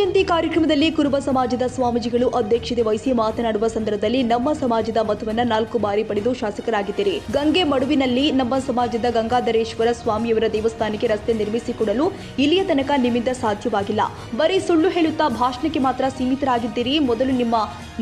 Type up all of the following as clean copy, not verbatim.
ಜಯಂತಿ ಕಾರ್ಯಕ್ರಮದಲ್ಲಿ ಕುರುಬ ಸಮಾಜದ ಸ್ವಾಮೀಜಿಗಳು ಅಧ್ಯಕ್ಷತೆ ವಹಿಸಿ ಮಾತನಾಡುವ ಸಂದರ್ಭದಲ್ಲಿ ನಮ್ಮ ಸಮಾಜದ ಮತವನ್ನ 4 ಬಾರಿ ಪಡೆದು ಶಾಸಕರಾಗಿದ್ದೀರಿ. ಗಂಗೆ ಮಡುವಿನಲ್ಲಿ ನಮ್ಮ ಸಮಾಜದ ಗಂಗಾಧರೇಶ್ವರ ಸ್ವಾಮಿಯವರ ದೇವಸ್ಥಾನಕ್ಕೆ ರಸ್ತೆ ನಿರ್ಮಿಸಿಕೊಡಲು ಇಲ್ಲಿಯ ತನಕ ನಿಮ್ಮಿಂದ ಸಾಧ್ಯವಾಗಿಲ್ಲ. ಬರೀ ಸುಳ್ಳು ಹೇಳುತ್ತಾ ಭಾಷಣಕ್ಕೆ ಮಾತ್ರ ಸೀಮಿತರಾಗಿದ್ದೀರಿ. ಮೊದಲು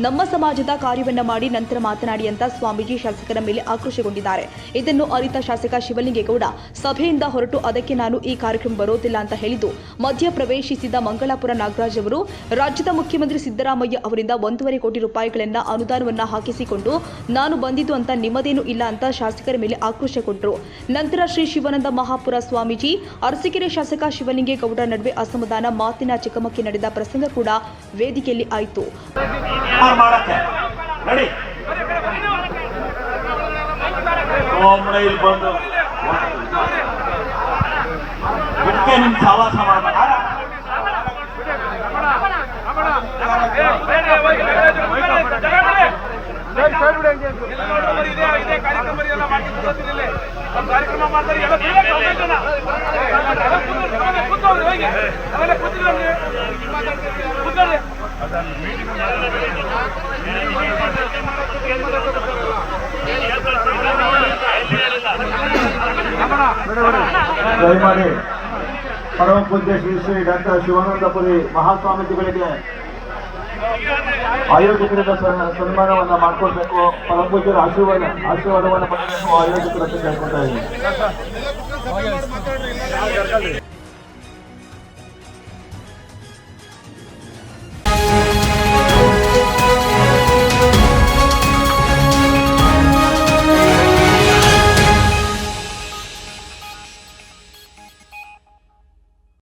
ನಮ್ಮ ಸಮಾಜದ ಕಾರ್ಯವನ್ನ ಮಾಡಿ ನಂತರ ಮಾತನಾಡಿ ಅಂತ ಸ್ವಾಮೀಜಿ ಶಾಸಕರ ಮೇಲೆ ಆಕ್ರೋಶಗೊಂಡಿದ್ದಾರೆ. ಇದನ್ನು ಅರಿತ ಶಾಸಕ ಶಿವಲಿಂಗೇಗೌಡ ಸಭೆಯಿಂದ ಹೊರಟು ಅದಕ್ಕೆ ನಾನು ಈ ಕಾರ್ಯಕ್ರಮ ಬರೋದಿಲ್ಲ ಅಂತ ಹೇಳಿದ್ದು ಮಧ್ಯ ಪ್ರವೇಶಿಸಿದ ಮಂಗಳಾಪುರ ನಾಗರಾಜ್ ಅವರು ರಾಜ್ಯದ ಮುಖ್ಯಮಂತ್ರಿ ಸಿದ್ದರಾಮಯ್ಯ ಅವರಿಂದ 1.5 ಕೋಟಿ ರೂಪಾಯಿಗಳನ್ನ ಅನುದಾನವನ್ನ ಹಾಕಿಸಿಕೊಂಡು ನಾನು ಬಂದಿದ್ದು ಅಂತ ನಿಮ್ಮದೇನೂ ಇಲ್ಲ ಅಂತ ಶಾಸಕರ ಮೇಲೆ ಆಕ್ರೋಶಗೊಂಡರು. ನಂತರ ಶ್ರೀ ಶಿವಾನಂದ ಮಹಾಪುರ ಸ್ವಾಮೀಜಿ ಅರಸೀಕೆರೆ ಶಾಸಕ ಶಿವಲಿಂಗೇಗೌಡ ನಡುವೆ ಅಸಮಾಧಾನ ಮಾತಿನ ಚಕಮಕಿ ನಡೆದ ಪ್ರಸಂಗ ಕೂಡ ವೇದಿಕೆಯಲ್ಲಿ ಆಯಿತು. ದಯಮಾಡಿ ಪರಮ ಪೂಜ್ಯ ಶ್ರೀ ಶ್ರೀ ಡಾಕ್ಟರ್ ಶಿವಾನಂದಪುರಿ ಮಹಾಸ್ವಾಮೀಜಿಗಳಿಗೆ ಆಯೋಜಕರಿಂದ ಸನ್ಮಾನವನ್ನ ಮಾಡಿಕೊಡ್ಬೇಕು. ಪರಮ ಪೂಜ್ಯರ ಆಶೀರ್ವಾದವನ್ನು ಪಡೆಯಬೇಕು ಆಯೋಜಕರ ಕೇಳ್ಕೊತಾ ಇದ್ದೀನಿ.